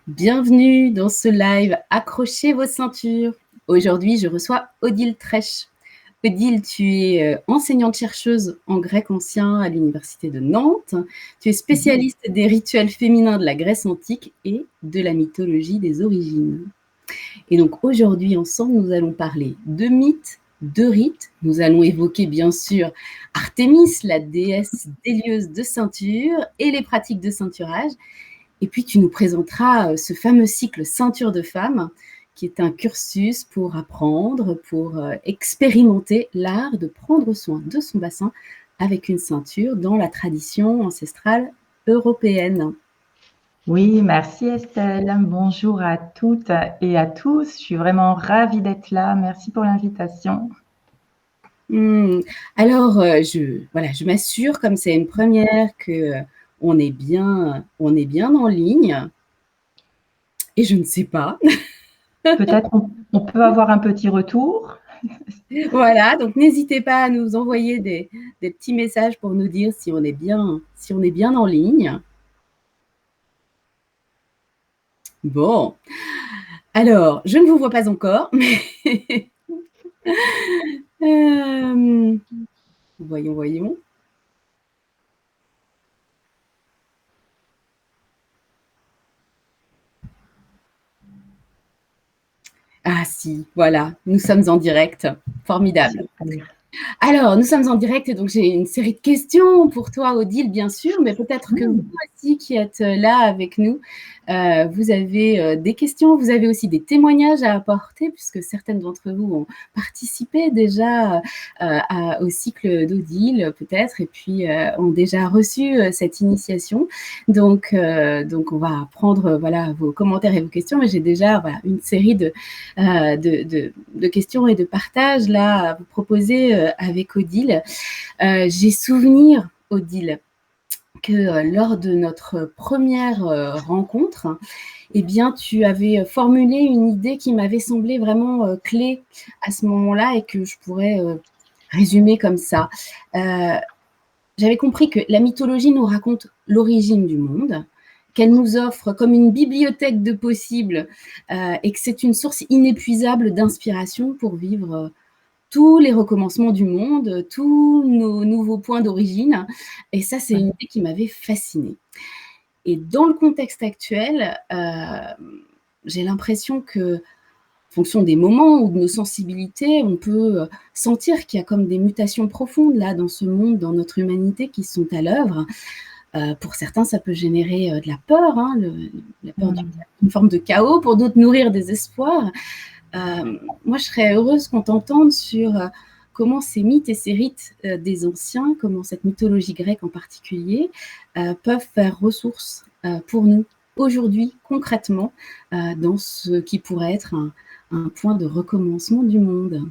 Bienvenue dans ce live Accrochez vos ceintures. Aujourd'hui, je reçois Odile Trèche. Odile, tu es enseignante-chercheuse en grec ancien à l'Université de Nantes. Tu es spécialiste des rituels féminins de la Grèce antique et de la mythologie des origines. Et donc aujourd'hui, ensemble, nous allons parler de mythes, de rites. Nous allons évoquer bien sûr Artémis, la déesse délieuse de ceinture, et les pratiques de ceinturage. Et puis, tu nous présenteras ce fameux cycle Ceinture de femme, qui est un cursus pour apprendre, pour expérimenter l'art de prendre soin de son bassin avec une ceinture dans la tradition ancestrale européenne. Oui, merci Estelle. Bonjour à toutes et à tous. Je suis vraiment ravie d'être là. Merci pour l'invitation. Alors, je m'assure, comme c'est une première, qu'on est bien en ligne. Et je ne sais pas. Peut-être on peut avoir un petit retour. Voilà, donc n'hésitez pas à nous envoyer des petits messages pour nous dire si on est bien en ligne. Bon, alors, je ne vous vois pas encore, mais voyons. Ah si, voilà, nous sommes en direct. Formidable. Alors, nous sommes en direct et donc j'ai une série de questions pour toi, Odile, bien sûr, mais peut-être que vous aussi qui êtes là avec nous, vous avez des questions, vous avez aussi des témoignages à apporter, puisque certaines d'entre vous ont participé déjà au cycle d'Odile, peut-être, et puis ont déjà reçu cette initiation. Donc, on va prendre vos commentaires et vos questions, mais j'ai déjà une série de questions et de partages là à vous proposer avec Odile. J'ai souvenir, Odile, que lors de notre première rencontre, eh bien, tu avais formulé une idée qui m'avait semblé vraiment clé à ce moment-là et que je pourrais résumer comme ça. J'avais compris que la mythologie nous raconte l'origine du monde, qu'elle nous offre comme une bibliothèque de possibles et que c'est une source inépuisable d'inspiration pour vivre tous les recommencements du monde, tous nos nouveaux points d'origine. Et ça, c'est une idée qui m'avait fascinée. Et dans le contexte actuel, j'ai l'impression que, en fonction des moments ou de nos sensibilités, on peut sentir qu'il y a comme des mutations profondes là dans ce monde, dans notre humanité, qui sont à l'œuvre. Pour certains, ça peut générer de la peur, la peur d'une forme de chaos, pour d'autres nourrir des espoirs. Moi, je serais heureuse qu'on t'entende sur comment ces mythes et ces rites des anciens, comment cette mythologie grecque en particulier, peuvent faire ressource pour nous aujourd'hui, concrètement, dans ce qui pourrait être un point de recommencement du monde.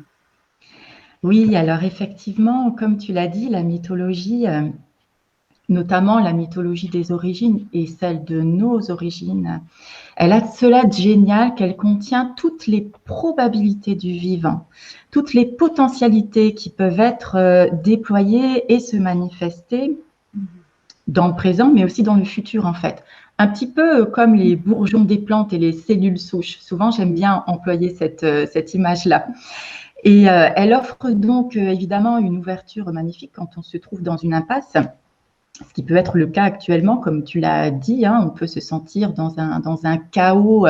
Oui, alors effectivement, comme tu l'as dit, la mythologie, notamment la mythologie des origines et celle de nos origines, elle a cela de génial qu'elle contient toutes les probabilités du vivant, toutes les potentialités qui peuvent être déployées et se manifester dans le présent, mais aussi dans le futur, en fait. Un petit peu comme les bourgeons des plantes et les cellules souches. Souvent, j'aime bien employer cette image-là. Et elle offre donc évidemment une ouverture magnifique quand on se trouve dans une impasse, ce qui peut être le cas actuellement, comme tu l'as dit, on peut se sentir dans un chaos.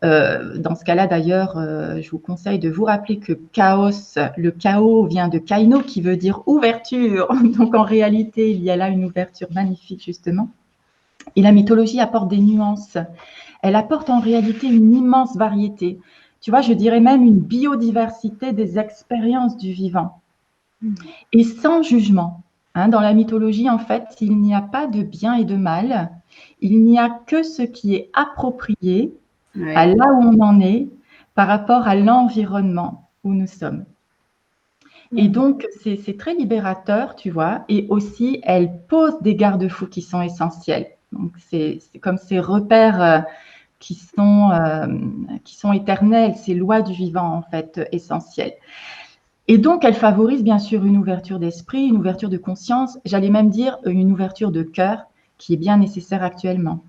Dans ce cas-là, d'ailleurs, je vous conseille de vous rappeler que le chaos vient de kaino, qui veut dire ouverture. Donc, en réalité, il y a là une ouverture magnifique, justement. Et la mythologie apporte des nuances. Elle apporte en réalité une immense variété. Tu vois, je dirais même une biodiversité des expériences du vivant. Et sans jugement. Dans la mythologie, en fait, il n'y a pas de bien et de mal. Il n'y a que ce qui est approprié à là où on en est par rapport à l'environnement où nous sommes. Et donc, c'est très libérateur, tu vois, et aussi, elle pose des garde-fous qui sont essentiels. Donc, c'est comme ces repères qui sont éternels, ces lois du vivant, en fait, essentielles. Et donc, elle favorise bien sûr une ouverture d'esprit, une ouverture de conscience, j'allais même dire une ouverture de cœur qui est bien nécessaire actuellement.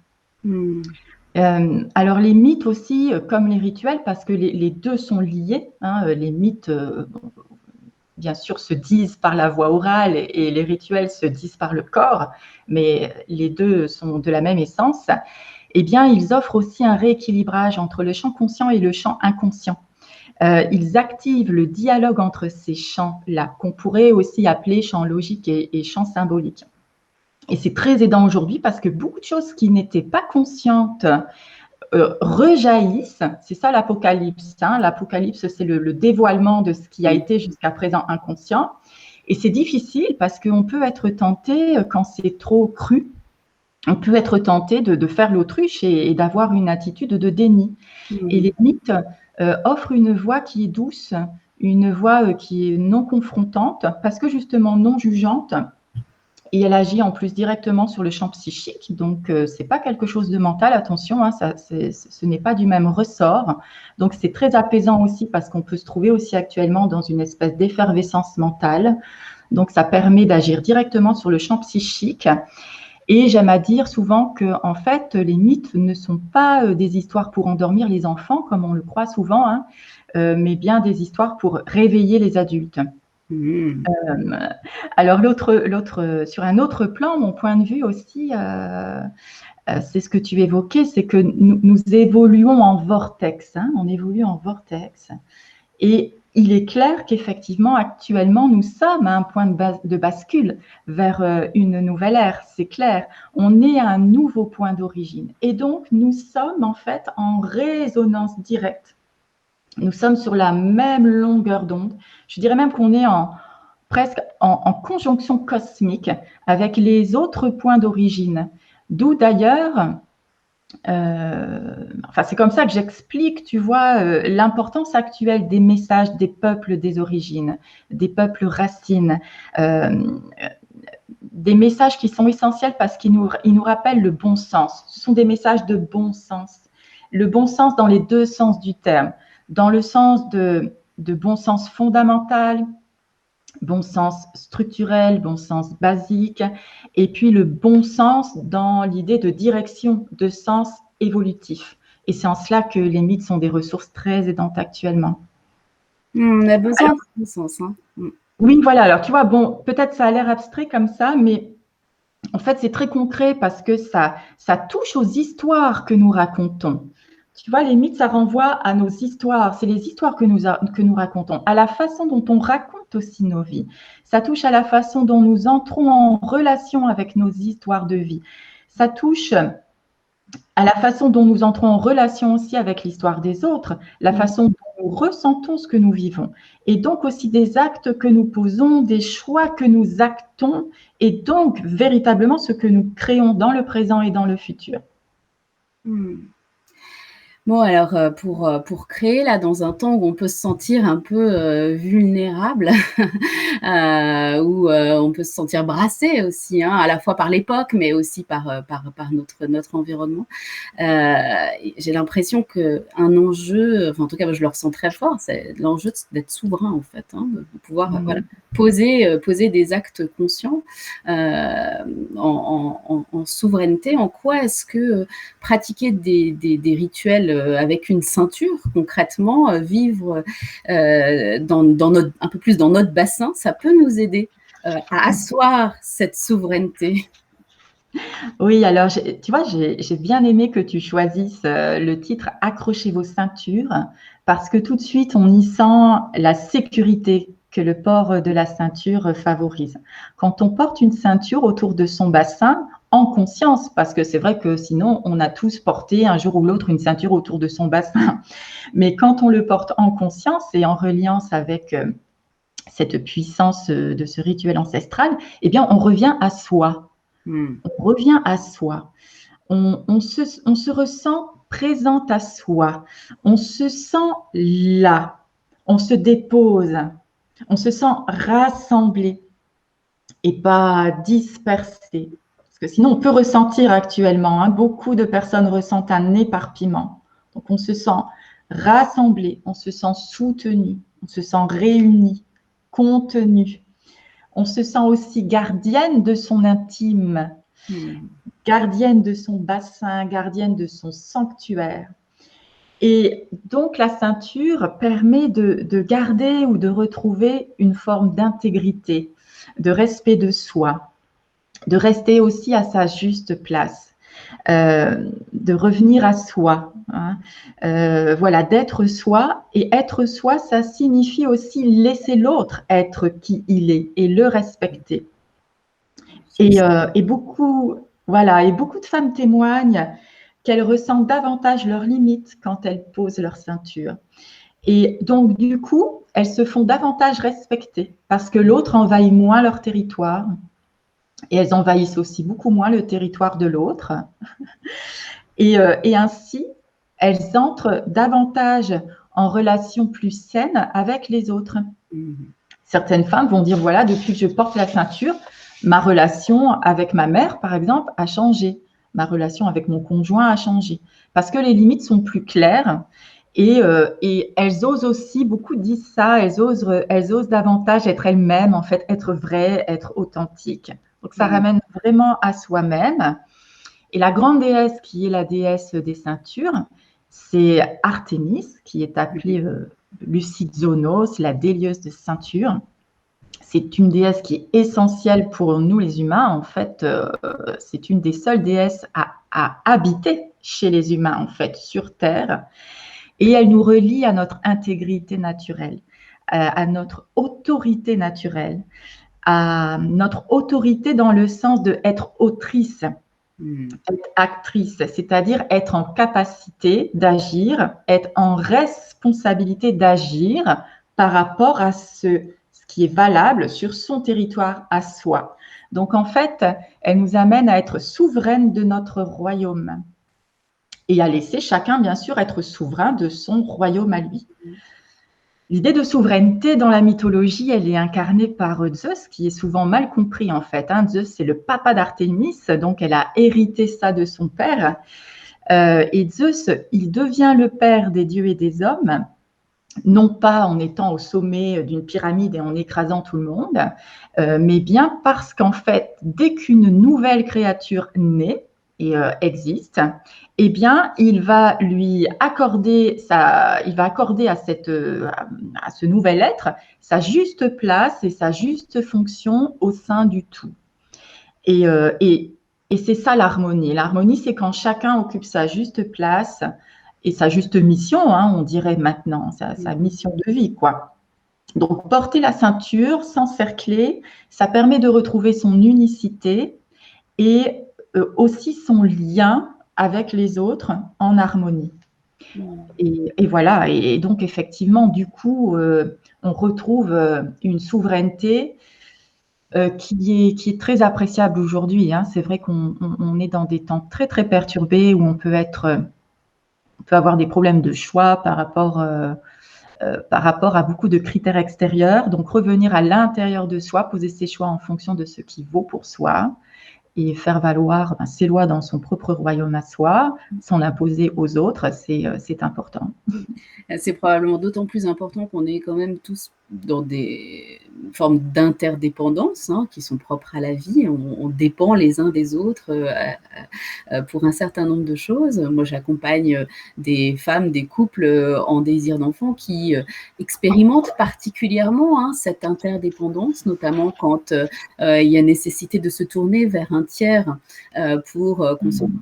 Alors les mythes aussi, comme les rituels, parce que les deux sont liés, hein, les mythes, bien sûr, se disent par la voix orale et les rituels se disent par le corps, mais les deux sont de la même essence. Eh bien, ils offrent aussi un rééquilibrage entre le champ conscient et le champ inconscient. Ils activent le dialogue entre ces champs-là, qu'on pourrait aussi appeler champ logique et champ symbolique. Et c'est très aidant aujourd'hui parce que beaucoup de choses qui n'étaient pas conscientes rejaillissent. C'est ça l'apocalypse. Hein. L'apocalypse, c'est le dévoilement de ce qui a été jusqu'à présent inconscient. Et c'est difficile parce qu'on peut être tenté, quand c'est trop cru, on peut être tenté de faire l'autruche et d'avoir une attitude de déni. Et les mythes offrent une voix qui est douce, une voix qui est non confrontante, parce que justement non jugeante, et elle agit en plus directement sur le champ psychique, donc ce n'est pas quelque chose de mental, attention, hein, ce n'est pas du même ressort. Donc c'est très apaisant aussi parce qu'on peut se trouver aussi actuellement dans une espèce d'effervescence mentale. Donc ça permet d'agir directement sur le champ psychique. Et j'aime à dire souvent que en fait, les mythes ne sont pas des histoires pour endormir les enfants, comme on le croit souvent, hein, mais bien des histoires pour réveiller les adultes. Alors sur un autre plan, mon point de vue aussi, c'est ce que tu évoquais, c'est que nous évoluons en vortex, hein, on évolue en vortex. Et il est clair qu'effectivement, actuellement, nous sommes à un point de bascule vers une nouvelle ère, c'est clair. On est à un nouveau point d'origine. Et donc, nous sommes en fait en résonance directe. Nous sommes sur la même longueur d'onde. Je dirais même qu'on est presque en conjonction cosmique avec les autres points d'origine. D'où d'ailleurs, c'est comme ça que j'explique, tu vois, l'importance actuelle des messages des peuples des origines, des peuples racines, des messages qui sont essentiels parce qu'ils nous rappellent le bon sens. Ce sont des messages de bon sens. Le bon sens dans les deux sens du terme, dans le sens de bon sens fondamental, bon sens structurel, bon sens basique, et puis le bon sens dans l'idée de direction, de sens évolutif. Et c'est en cela que les mythes sont des ressources très aidantes actuellement. On a besoin de bon sens. Hein. Oui, voilà. Alors, tu vois, bon, peut-être ça a l'air abstrait comme ça, mais en fait, c'est très concret parce que ça touche aux histoires que nous racontons. Tu vois, les mythes, ça renvoie à nos histoires. C'est les histoires que nous racontons, à la façon dont on raconte aussi nos vies. Ça touche à la façon dont nous entrons en relation avec nos histoires de vie. Ça touche à la façon dont nous entrons en relation aussi avec l'histoire des autres, la façon dont nous ressentons ce que nous vivons. Et donc aussi des actes que nous posons, des choix que nous actons, et donc véritablement ce que nous créons dans le présent et dans le futur. Bon, alors, pour créer, là, dans un temps où on peut se sentir un peu vulnérable, où on peut se sentir brassé aussi, hein, à la fois par l'époque, mais aussi par notre environnement. J'ai l'impression qu'un enjeu, enfin, en tout cas, je le ressens très fort, c'est l'enjeu d'être souverain, en fait, hein, de pouvoir voilà, poser des actes conscients en souveraineté. En quoi est-ce que pratiquer des rituels avec une ceinture, concrètement, vivre un peu plus dans notre bassin, ça peut nous aider à asseoir cette souveraineté. Oui, alors tu vois, j'ai bien aimé que tu choisisses le titre « Accrochez vos ceintures » parce que tout de suite, on y sent la sécurité que le port de la ceinture favorise. Quand on porte une ceinture autour de son bassin, en conscience, parce que c'est vrai que sinon, on a tous porté un jour ou l'autre une ceinture autour de son bassin. Mais quand on le porte en conscience et en reliance avec cette puissance de ce rituel ancestral, eh bien, on revient à soi. On revient à soi. On se ressent présente à soi. On se sent là. On se dépose. On se sent rassemblé et pas dispersé. Parce que sinon, on peut ressentir actuellement, hein, beaucoup de personnes ressentent un éparpillement. Donc, on se sent rassemblé, on se sent soutenu, on se sent réuni, contenu. On se sent aussi gardienne de son intime. gardienne de son bassin, gardienne de son sanctuaire. Et donc, la ceinture permet de garder ou de retrouver une forme d'intégrité, de respect de soi, de rester aussi à sa juste place, de revenir à soi. Hein. Voilà, d'être soi. Et être soi, ça signifie aussi laisser l'autre être qui il est et le respecter. Et beaucoup de femmes témoignent qu'elles ressentent davantage leurs limites quand elles posent leur ceinture. Et donc, du coup, elles se font davantage respecter parce que l'autre envahit moins leur territoire et elles envahissent aussi beaucoup moins le territoire de l'autre. Et ainsi, elles entrent davantage en relation plus saine avec les autres. Certaines femmes vont dire, voilà, depuis que je porte la ceinture, ma relation avec ma mère, par exemple, a changé. Ma relation avec mon conjoint a changé. Parce que les limites sont plus claires et elles osent aussi, beaucoup disent ça, elles osent davantage être elles-mêmes, en fait, être vraies, être authentiques. Donc, ça ramène vraiment à soi-même. Et la grande déesse qui est la déesse des ceintures, c'est Artémis, qui est appelée Lucizonos, la délieuse de ceinture. C'est une déesse qui est essentielle pour nous les humains. En fait, c'est une des seules déesses à habiter chez les humains, en fait, sur Terre. Et elle nous relie à notre intégrité naturelle, à notre autorité naturelle, à notre autorité dans le sens d'être autrice, être actrice, c'est-à-dire être en capacité d'agir, être en responsabilité d'agir par rapport à ce qui est valable sur son territoire à soi. Donc, en fait, elle nous amène à être souveraine de notre royaume et à laisser chacun, bien sûr, être souverain de son royaume à lui. L'idée de souveraineté dans la mythologie, elle est incarnée par Zeus, qui est souvent mal compris en fait. Zeus, c'est le papa d'Artémis, donc elle a hérité ça de son père. Et Zeus, il devient le père des dieux et des hommes, non pas en étant au sommet d'une pyramide et en écrasant tout le monde, mais bien parce qu'en fait, dès qu'une nouvelle créature naît et existe, eh bien, il va accorder à ce nouvel être sa juste place et sa juste fonction au sein du tout. Et c'est ça l'harmonie. L'harmonie, c'est quand chacun occupe sa juste place et sa juste mission, on dirait maintenant, sa mission de vie, quoi. Donc, porter la ceinture, s'encercler, ça permet de retrouver son unicité et aussi son lien avec les autres en harmonie. Et voilà, et donc effectivement, du coup, on retrouve une souveraineté qui est très appréciable aujourd'hui. C'est vrai qu'on est dans des temps très, très perturbés où on peut avoir des problèmes de choix par rapport à beaucoup de critères extérieurs. Donc, revenir à l'intérieur de soi, poser ses choix en fonction de ce qui vaut pour soi et faire valoir ses lois dans son propre royaume à soi, sans l'imposer aux autres, c'est important. C'est probablement d'autant plus important qu'on est quand même tous dans des formes d'interdépendance qui sont propres à la vie. On dépend les uns des autres pour un certain nombre de choses. Moi, j'accompagne des femmes, des couples en désir d'enfant qui expérimentent particulièrement cette interdépendance, notamment quand il y a nécessité de se tourner vers un tiers pour consommer,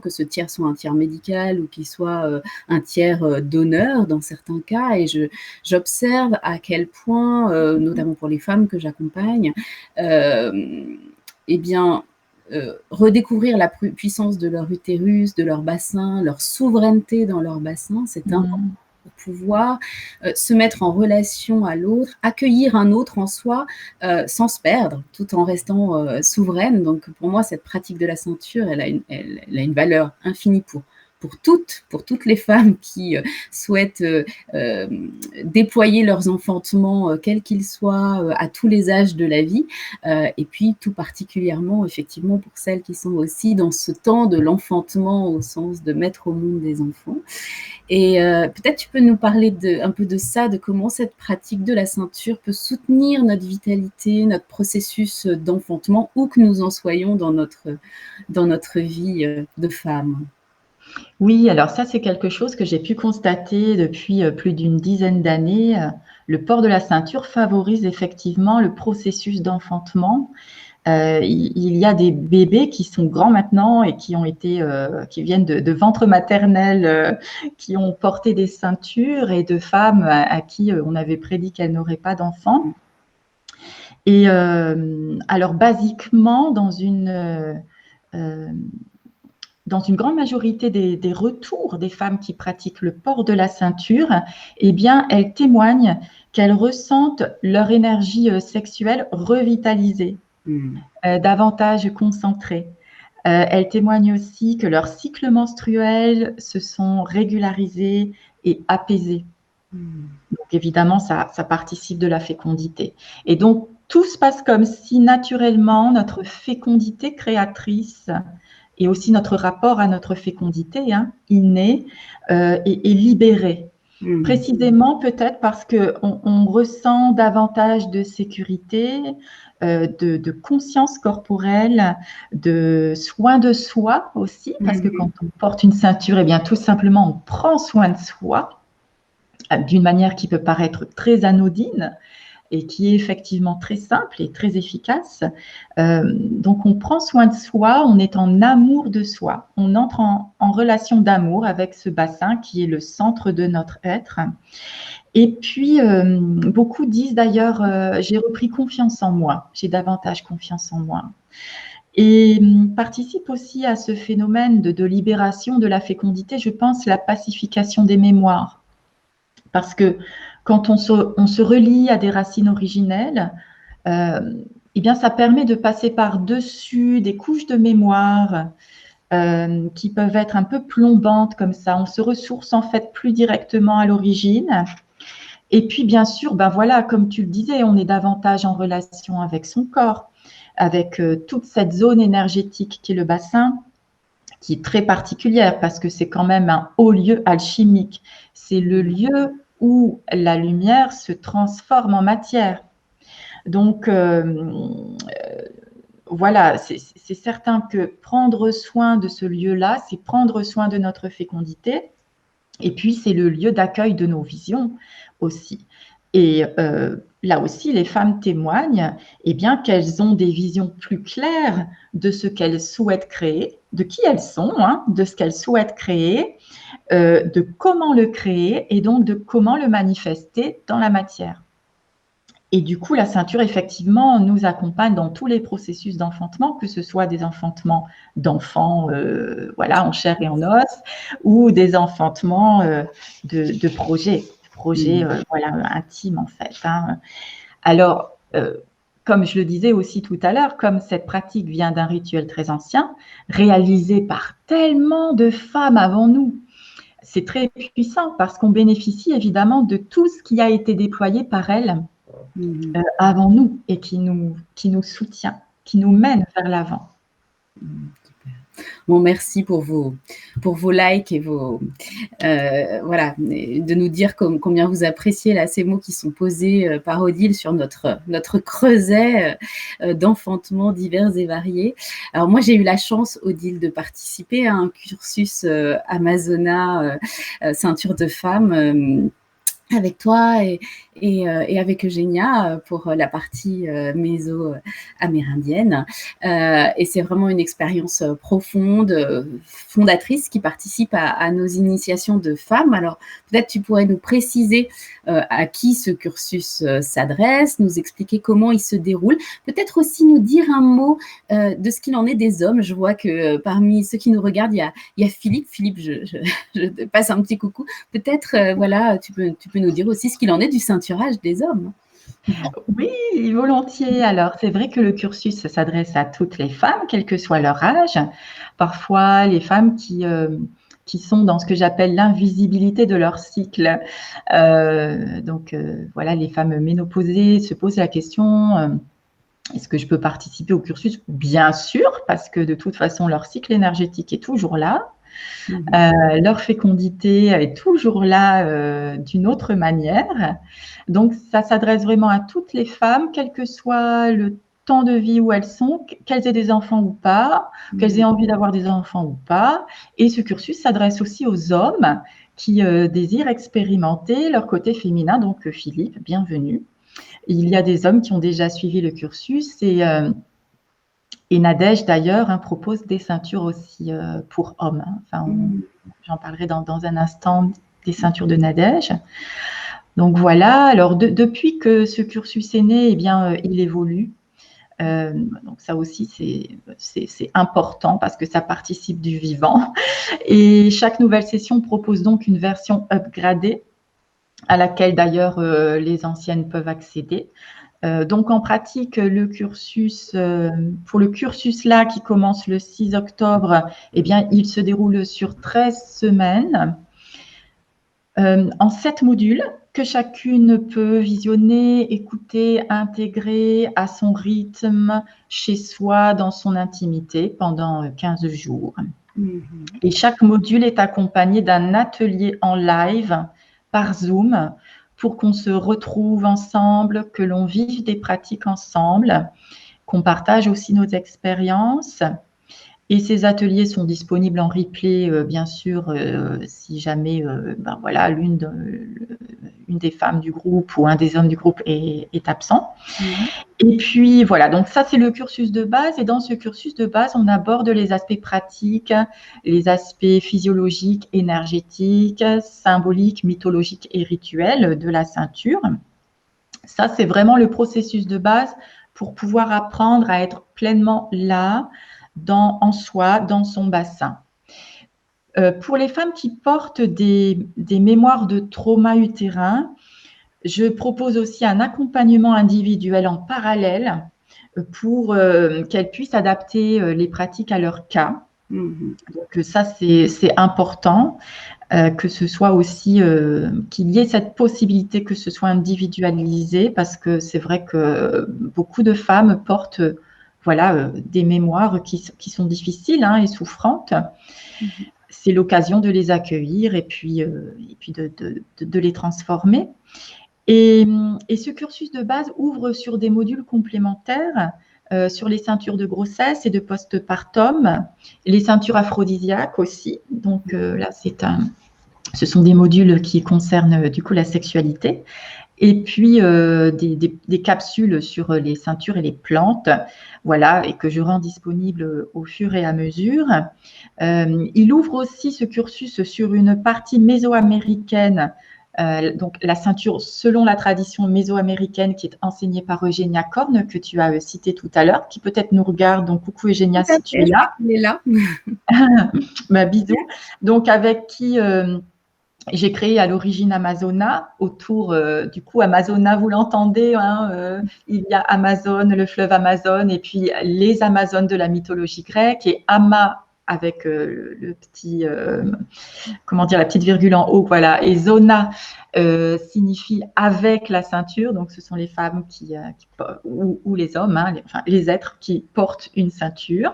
que ce tiers soit un tiers médical ou qu'il soit un tiers donneur dans certains cas. Et j'observe à quel point, notamment pour les femmes que j'accompagne, redécouvrir la puissance de leur utérus, de leur bassin, leur souveraineté dans leur bassin, c'est important pour pouvoir se mettre en relation à l'autre, accueillir un autre en soi sans se perdre, tout en restant souveraine. Donc pour moi, cette pratique de la ceinture, elle a une valeur infinie pour toutes les femmes qui souhaitent déployer leurs enfantements, quels qu'ils soient, à tous les âges de la vie. Et puis tout particulièrement, effectivement, pour celles qui sont aussi dans ce temps de l'enfantement au sens de mettre au monde des enfants. Et peut-être tu peux nous parler un peu de ça, de comment cette pratique de la ceinture peut soutenir notre vitalité, notre processus d'enfantement, où que nous en soyons dans notre vie de femme. Oui, alors ça, c'est quelque chose que j'ai pu constater depuis plus d'une dizaine d'années. Le port de la ceinture favorise effectivement le processus d'enfantement. Il y a des bébés qui sont grands maintenant et qui viennent de ventre maternel, qui ont porté des ceintures, et de femmes à qui on avait prédit qu'elles n'auraient pas d'enfants. Et alors, basiquement, dans une grande majorité des retours des femmes qui pratiquent le port de la ceinture, eh bien, elles témoignent qu'elles ressentent leur énergie sexuelle revitalisée, davantage concentrée. Elles témoignent aussi que leurs cycles menstruels se sont régularisés et apaisés. Donc, évidemment, ça participe de la fécondité. Et donc, tout se passe comme si naturellement notre fécondité créatrice et aussi notre rapport à notre fécondité innée est libéré. Précisément peut-être parce qu'on ressent davantage de sécurité, de conscience corporelle, de soin de soi aussi, parce que quand on porte une ceinture, eh bien tout simplement on prend soin de soi d'une manière qui peut paraître très anodine, et qui est effectivement très simple et très efficace. Donc, on prend soin de soi, on est en amour de soi, on entre en relation d'amour avec ce bassin qui est le centre de notre être. Et puis, beaucoup disent d'ailleurs, j'ai repris confiance en moi, j'ai davantage confiance en moi. Et participe aussi à ce phénomène de libération de la fécondité, je pense, la pacification des mémoires. Parce que quand on se relie à des racines originelles, eh bien, ça permet de passer par-dessus des couches de mémoire qui peuvent être un peu plombantes comme ça. On se ressource en fait plus directement à l'origine. Et puis, bien sûr, ben voilà, comme tu le disais, on est davantage en relation avec son corps, avec toute cette zone énergétique qui est le bassin, qui est très particulière parce que c'est quand même un haut lieu alchimique. C'est le lieu où la lumière se transforme en matière. Donc, voilà, c'est certain que prendre soin de ce lieu-là, c'est prendre soin de notre fécondité. Et puis, c'est le lieu d'accueil de nos visions aussi. Et là aussi, les femmes témoignent eh bien, qu'elles ont des visions plus claires de ce qu'elles souhaitent créer, de qui elles sont, de ce qu'elles souhaitent créer, de comment le créer et donc de comment le manifester dans la matière. Et du coup, la ceinture, effectivement, nous accompagne dans tous les processus d'enfantement, que ce soit des enfantements d'enfants voilà, en chair et en os, ou des enfantements de projets voilà, intimes en fait. Alors, comme je le disais aussi tout à l'heure, comme cette pratique vient d'un rituel très ancien, réalisé par tellement de femmes avant nous, c'est très puissant parce qu'on bénéficie évidemment de tout ce qui a été déployé par elles avant nous et qui nous soutient, qui nous mène vers l'avant. Bon, merci pour vos likes et voilà, de nous dire combien vous appréciez là, ces mots qui sont posés par Odile sur notre creuset d'enfantement divers et variés. Alors moi, j'ai eu la chance, Odile, de participer à un cursus Amazona ceinture de femme avec toi et avec Eugénia pour la partie méso-amérindienne. Et c'est vraiment une expérience profonde, fondatrice, qui participe à nos initiations de femmes. Alors, peut-être tu pourrais nous préciser à qui ce cursus s'adresse, nous expliquer comment il se déroule, peut-être aussi nous dire un mot de ce qu'il en est des hommes. Je vois que parmi ceux qui nous regardent, il y a Philippe. Philippe, je te passe un petit coucou. Peut-être, voilà, tu peux nous dire aussi ce qu'il en est du ceinturage des hommes. Oui, volontiers. Alors, c'est vrai que le cursus s'adresse à toutes les femmes, quel que soit leur âge. Parfois, les femmes qui qui sont dans ce que j'appelle l'invisibilité de leur cycle. Voilà, les femmes ménopausées se posent la question, est-ce que je peux participer au cursus? Bien sûr, parce que de toute façon, leur cycle énergétique est toujours là. Leur fécondité est toujours là d'une autre manière. Donc, ça s'adresse vraiment à toutes les femmes, quel que soit le temps de vie où elles sont, qu'elles aient des enfants ou pas, qu'elles aient envie d'avoir des enfants ou pas. Et ce cursus s'adresse aussi aux hommes qui désirent expérimenter leur côté féminin. Donc, Philippe, bienvenue. Il y a des hommes qui ont déjà suivi le cursus et Nadège, d'ailleurs, propose des ceintures aussi pour hommes. Enfin, j'en parlerai dans un instant des ceintures de Nadège. Donc voilà, alors depuis que ce cursus est né, eh bien, il évolue. Donc ça aussi, c'est important parce que ça participe du vivant. Et chaque nouvelle session propose donc une version upgradée à laquelle d'ailleurs les anciennes peuvent accéder. Donc en pratique, le cursus, pour le cursus là qui commence le 6 octobre, eh bien, il se déroule sur 13 semaines en 7 modules que chacune peut visionner, écouter, intégrer à son rythme, chez soi, dans son intimité pendant 15 jours. Et chaque module est accompagné d'un atelier en live par Zoom pour qu'on se retrouve ensemble, que l'on vive des pratiques ensemble, qu'on partage aussi nos expériences. Et ces ateliers sont disponibles en replay, bien sûr, si jamais voilà, l'une des femmes du groupe ou un des hommes du groupe est absent. Et puis voilà, donc ça c'est le cursus de base. Et dans ce cursus de base, on aborde les aspects pratiques, les aspects physiologiques, énergétiques, symboliques, mythologiques et rituels de la ceinture. Ça, c'est vraiment le processus de base pour pouvoir apprendre à être pleinement là, en soi, dans son bassin. Pour les femmes qui portent des mémoires de trauma utérin, je propose aussi un accompagnement individuel en parallèle pour qu'elles puissent adapter les pratiques à leur cas. Donc ça, c'est important que ce soit aussi qu'il y ait cette possibilité que ce soit individualisé, parce que c'est vrai que beaucoup de femmes portent des mémoires qui sont difficiles et souffrantes. C'est l'occasion de les accueillir et puis de les transformer. Et ce cursus de base ouvre sur des modules complémentaires sur les ceintures de grossesse et de postpartum, les ceintures aphrodisiaques aussi. Donc là, ce sont des modules qui concernent du coup la sexualité. Et puis des capsules sur les ceintures et les plantes, voilà, et que je rends disponibles au fur et à mesure. Il ouvre aussi ce cursus sur une partie mésoaméricaine, donc la ceinture selon la tradition mésoaméricaine qui est enseignée par Eugénia Korn, que tu as cité tout à l'heure, qui peut-être nous regarde. Donc coucou Eugénia si tu es là. Elle est là. Bisous. Donc avec qui j'ai créé à l'origine Amazona, autour du coup Amazona, vous l'entendez, il y a Amazon, le fleuve Amazon, et puis les Amazones de la mythologie grecque, et Ama avec le petit, la petite virgule en haut, voilà, et Zona signifie avec la ceinture, donc ce sont les femmes ou les hommes, les êtres qui portent une ceinture.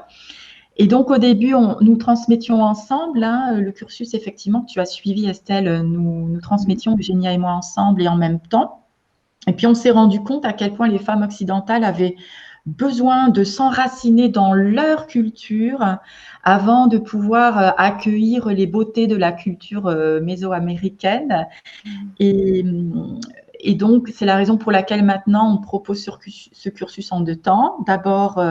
Et donc, au début, nous transmettions ensemble le cursus, effectivement, que tu as suivi, Estelle, nous transmettions, Eugénia et moi, ensemble et en même temps. Et puis, on s'est rendu compte à quel point les femmes occidentales avaient besoin de s'enraciner dans leur culture avant de pouvoir accueillir les beautés de la culture mésoaméricaine. Et donc, c'est la raison pour laquelle maintenant, on propose ce cursus en 2 temps. D'abord,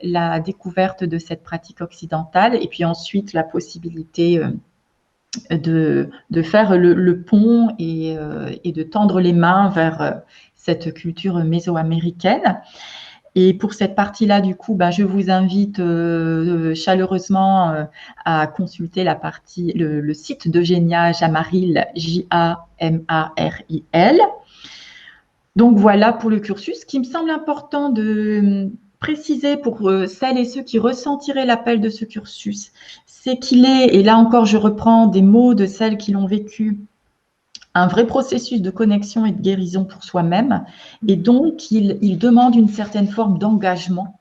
la découverte de cette pratique occidentale et puis ensuite la possibilité de faire le pont et de tendre les mains vers cette culture mésoaméricaine. Et pour cette partie-là, du coup, je vous invite chaleureusement à consulter le site d'Eugénia Jamaril, Jamaril. Donc voilà pour le cursus. Ce qui me semble important de préciser pour celles et ceux qui ressentiraient l'appel de ce cursus, c'est qu'il est, et là encore je reprends des mots de celles qui l'ont vécu, un vrai processus de connexion et de guérison pour soi-même, et donc il demande une certaine forme d'engagement.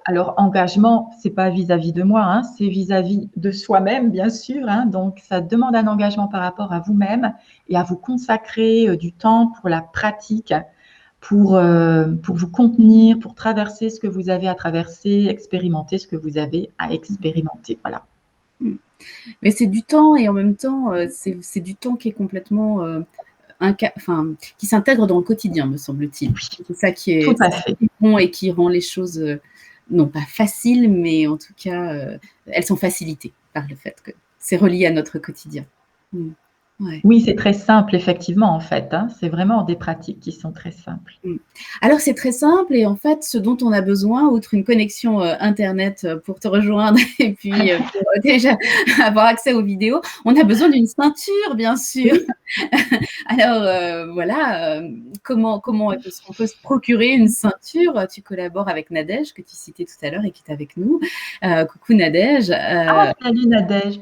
Alors, engagement, c'est pas vis-à-vis de moi, hein, c'est vis-à-vis de soi-même, bien sûr. Hein, donc, ça demande un engagement par rapport à vous-même et à vous consacrer du temps pour la pratique, pour vous contenir, pour traverser ce que vous avez à traverser, expérimenter ce que vous avez à expérimenter. Voilà. Mais c'est du temps et en même temps, c'est du temps qui est complètement qui s'intègre dans le quotidien, me semble-t-il. C'est ça qui est bon et qui rend les choses non pas faciles, mais en tout cas, elles sont facilitées par le fait que c'est relié à notre quotidien. Ouais. Oui, c'est très simple, effectivement, en fait. Hein. C'est vraiment des pratiques qui sont très simples. Alors, c'est très simple et en fait, ce dont on a besoin, outre une connexion Internet pour te rejoindre et puis pour déjà avoir accès aux vidéos, on a besoin d'une ceinture, bien sûr. Alors, voilà, comment est-ce qu'on peut se procurer une ceinture? Tu collabores avec Nadège, que tu citais tout à l'heure et qui est avec nous. Coucou Nadège. Salut Nadège.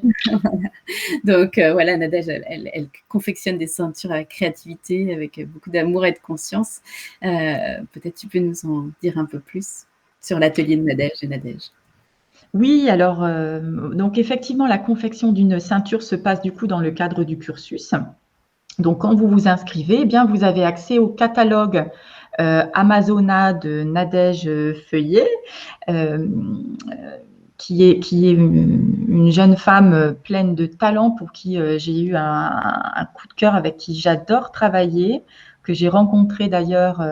Donc, voilà, Nadège, elle confectionne des ceintures avec créativité, avec beaucoup d'amour et de conscience. Peut-être tu peux nous en dire un peu plus sur l'atelier de Nadège et Nadège. Oui, alors, donc effectivement, la confection d'une ceinture se passe du coup dans le cadre du cursus. Donc, quand vous vous inscrivez, eh bien, vous avez accès au catalogue Amazona de Nadège Feuillet, qui est une jeune femme pleine de talent pour qui j'ai eu un coup de cœur, avec qui j'adore travailler, que j'ai rencontré d'ailleurs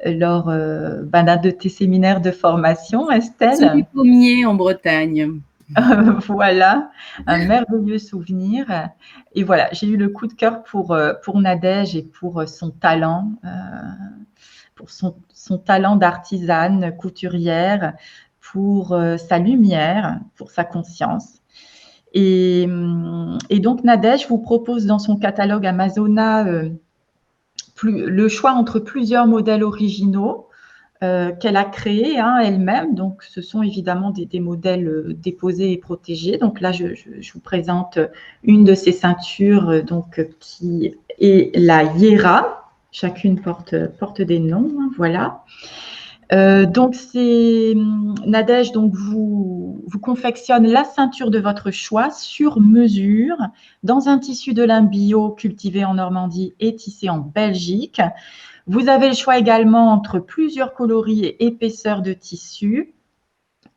lors d'un de tes séminaires de formation, Estelle. Sous les pommiers en Bretagne. Voilà, un merveilleux souvenir. Et voilà, j'ai eu le coup de cœur pour Nadège et pour son talent, d'artisane, couturière, pour sa lumière, pour sa conscience. Et donc, Nadège vous propose dans son catalogue Amazona le choix entre plusieurs modèles originaux qu'elle a créés elle-même. Donc, ce sont évidemment des modèles déposés et protégés. Donc là, je vous présente une de ces ceintures qui est la Hiera. Chacune porte des noms, hein, voilà. Donc, Nadège vous confectionne la ceinture de votre choix sur mesure dans un tissu de lin bio cultivé en Normandie et tissé en Belgique. Vous avez le choix également entre plusieurs coloris et épaisseurs de tissu.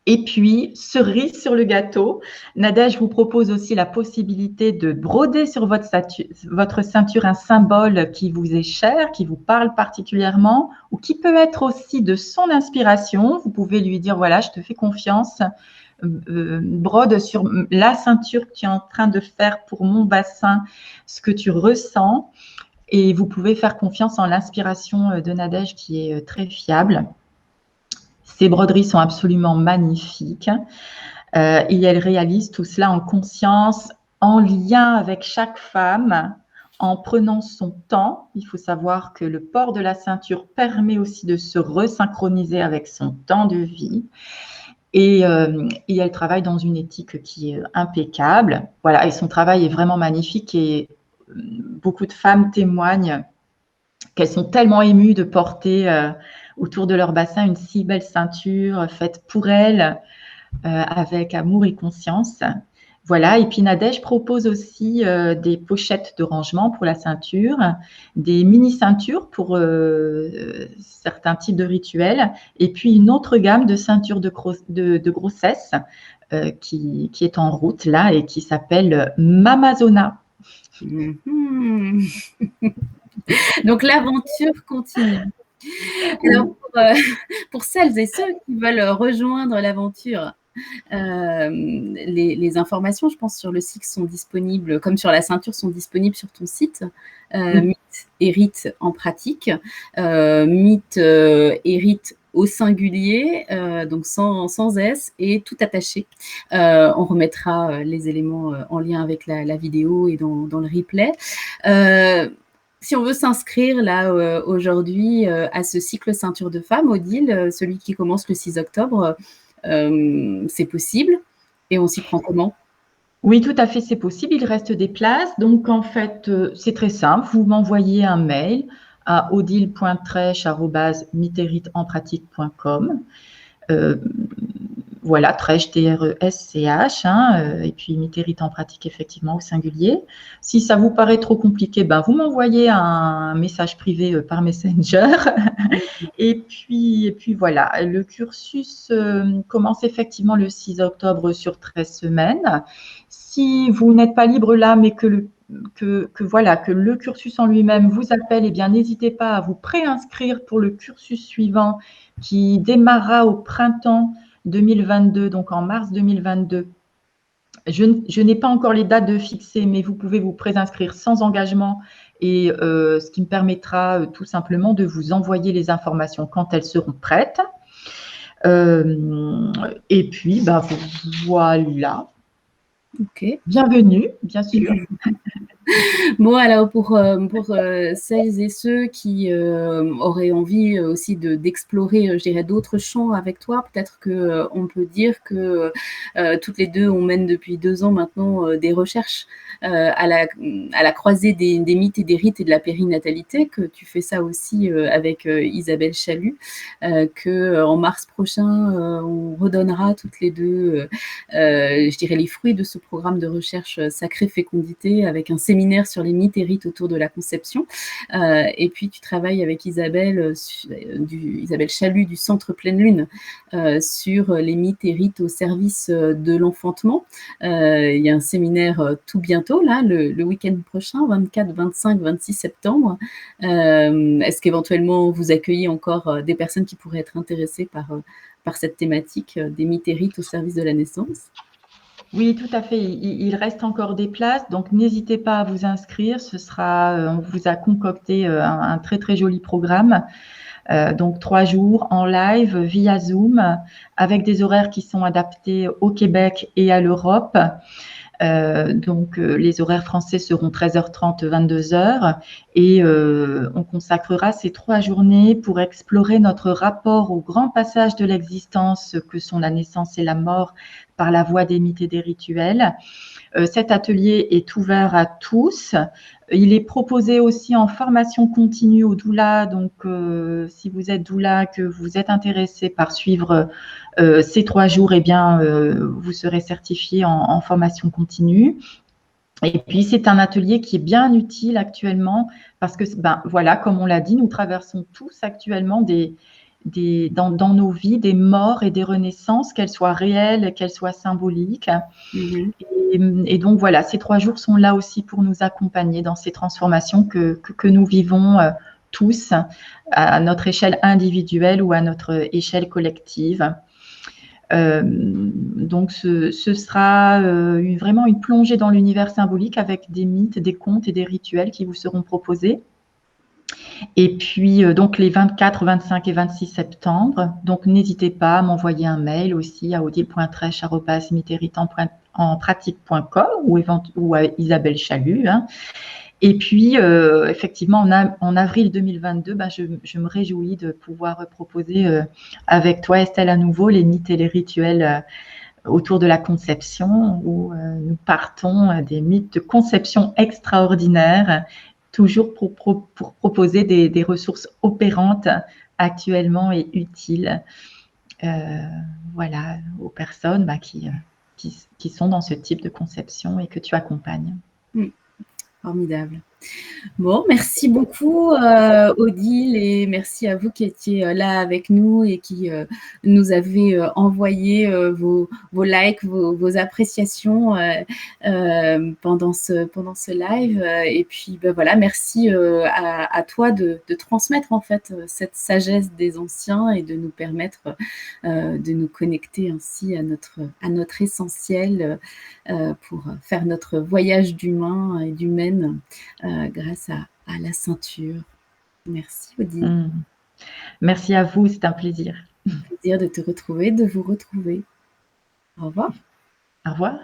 Et puis, cerise sur le gâteau, Nadège vous propose aussi la possibilité de broder sur votre ceinture un symbole qui vous est cher, qui vous parle particulièrement, ou qui peut être aussi de son inspiration. Vous pouvez lui dire, voilà, je te fais confiance, brode sur la ceinture que tu es en train de faire pour mon bassin, ce que tu ressens. Et vous pouvez faire confiance en l'inspiration de Nadège, qui est très fiable. Ces broderies sont absolument magnifiques et elle réalise tout cela en conscience, en lien avec chaque femme, en prenant son temps. Il faut savoir que le port de la ceinture permet aussi de se resynchroniser avec son temps de vie. Et elle travaille dans une éthique qui est impeccable. Voilà, et son travail est vraiment magnifique et beaucoup de femmes témoignent qu'elles sont tellement émues de porter autour de leur bassin une si belle ceinture faite pour elles, avec amour et conscience. Voilà, et puis Nadège propose aussi des pochettes de rangement pour la ceinture, des mini-ceintures pour certains types de rituels, et puis une autre gamme de ceintures de grossesse qui est en route là et qui s'appelle Mamazona. Donc, l'aventure continue. Alors, pour celles et ceux qui veulent rejoindre l'aventure, les informations, je pense, sur le site sont disponibles, comme sur la ceinture, sont disponibles sur ton site, Mythe et Rite en pratique. Mythe et Rite au singulier, donc sans S et tout attaché. On remettra les éléments en lien avec la vidéo et dans le replay. Si on veut s'inscrire là, aujourd'hui, à ce cycle Ceinture de femme, Odile, celui qui commence le 6 octobre, c'est possible et on s'y prend comment? Oui, tout à fait, c'est possible. Il reste des places. Donc, en fait, c'est très simple. Vous m'envoyez un mail à odile.tresch@mitéritenpratique.com. Voilà, Tresch, T-R-E-S-C-H, et puis Mitérite en pratique, effectivement, au singulier. Si ça vous paraît trop compliqué, ben, vous m'envoyez un message privé par Messenger. Et puis voilà, le cursus commence effectivement le 6 octobre sur 13 semaines. Si vous n'êtes pas libre là, mais que le cursus en lui-même vous appelle, eh bien, n'hésitez pas à vous préinscrire pour le cursus suivant qui démarrera au printemps 2022, donc en mars 2022. Je n'ai pas encore les dates de fixer, mais vous pouvez vous préinscrire sans engagement et ce qui me permettra tout simplement de vous envoyer les informations quand elles seront prêtes. Et puis, bah, voilà. OK. Bienvenue, bien sûr. Bon, alors pour celles et ceux qui auraient envie aussi d'explorer, je dirais, d'autres champs avec toi, peut-être qu'on peut dire que toutes les deux, on mène depuis 2 ans maintenant des recherches à la croisée des mythes et des rites et de la périnatalité, que tu fais ça aussi avec Isabelle Chalut, que en mars prochain, on redonnera toutes les deux, je dirais, les fruits de ce programme de recherche Sacrée Fécondité avec un séminaire sur les mythes et rites autour de la conception. Et puis tu travailles avec Isabelle, Isabelle Chalut du Centre Pleine Lune sur les mythes et rites au service de l'enfantement. Il y a un séminaire tout bientôt, là, le week-end prochain, 24, 25, 26 septembre. Est-ce qu'éventuellement vous accueillez encore des personnes qui pourraient être intéressées par cette thématique des mythes et rites au service de la naissance? Oui, tout à fait. Il reste encore des places, donc n'hésitez pas à vous inscrire. On vous a concocté un très très joli programme. Donc 3 jours en live via Zoom avec des horaires qui sont adaptés au Québec et à l'Europe. Donc les horaires français seront 13h30, 22h et on consacrera ces 3 journées pour explorer notre rapport au grand passage de l'existence que sont la naissance et la mort par la voie des mythes et des rituels. Cet atelier est ouvert à tous. Il est proposé aussi en formation continue au doula. Donc, si vous êtes doula, que vous êtes intéressé par suivre ces 3 jours, eh bien, vous serez certifié en formation continue. Et puis, c'est un atelier qui est bien utile actuellement parce que, ben, voilà, comme on l'a dit, nous traversons tous actuellement dans nos vies des morts et des renaissances, qu'elles soient réelles, qu'elles soient symboliques. Mmh. Et donc voilà, ces 3 jours sont là aussi pour nous accompagner dans ces transformations que nous vivons tous à notre échelle individuelle ou à notre échelle collective. Donc ce sera vraiment une plongée dans l'univers symbolique avec des mythes, des contes et des rituels qui vous seront proposés. Et puis, donc les 24, 25 et 26 septembre. Donc, n'hésitez pas à m'envoyer un mail aussi à odile.tresch@mitéritenpratique.com ou à Isabelle Chalut. Et puis, effectivement, en avril 2022, ben, je me réjouis de pouvoir proposer avec toi, Estelle, à nouveau les mythes et les rituels autour de la conception, où nous partons des mythes de conception extraordinaires, toujours pour proposer des ressources opérantes actuellement et utiles voilà, aux personnes qui sont dans ce type de conception et que tu accompagnes. Formidable. Bon, merci beaucoup Odile et merci à vous qui étiez là avec nous et qui nous avez envoyé vos likes, vos appréciations pendant ce live. Et puis ben, voilà, merci à toi de transmettre en fait cette sagesse des anciens et de nous permettre de nous connecter ainsi à notre essentiel pour faire notre voyage d'humain et d'humaine grâce à la ceinture. Merci Odile. Merci à vous, c'est un plaisir. Plaisir de te retrouver, de vous retrouver. Au revoir. Au revoir.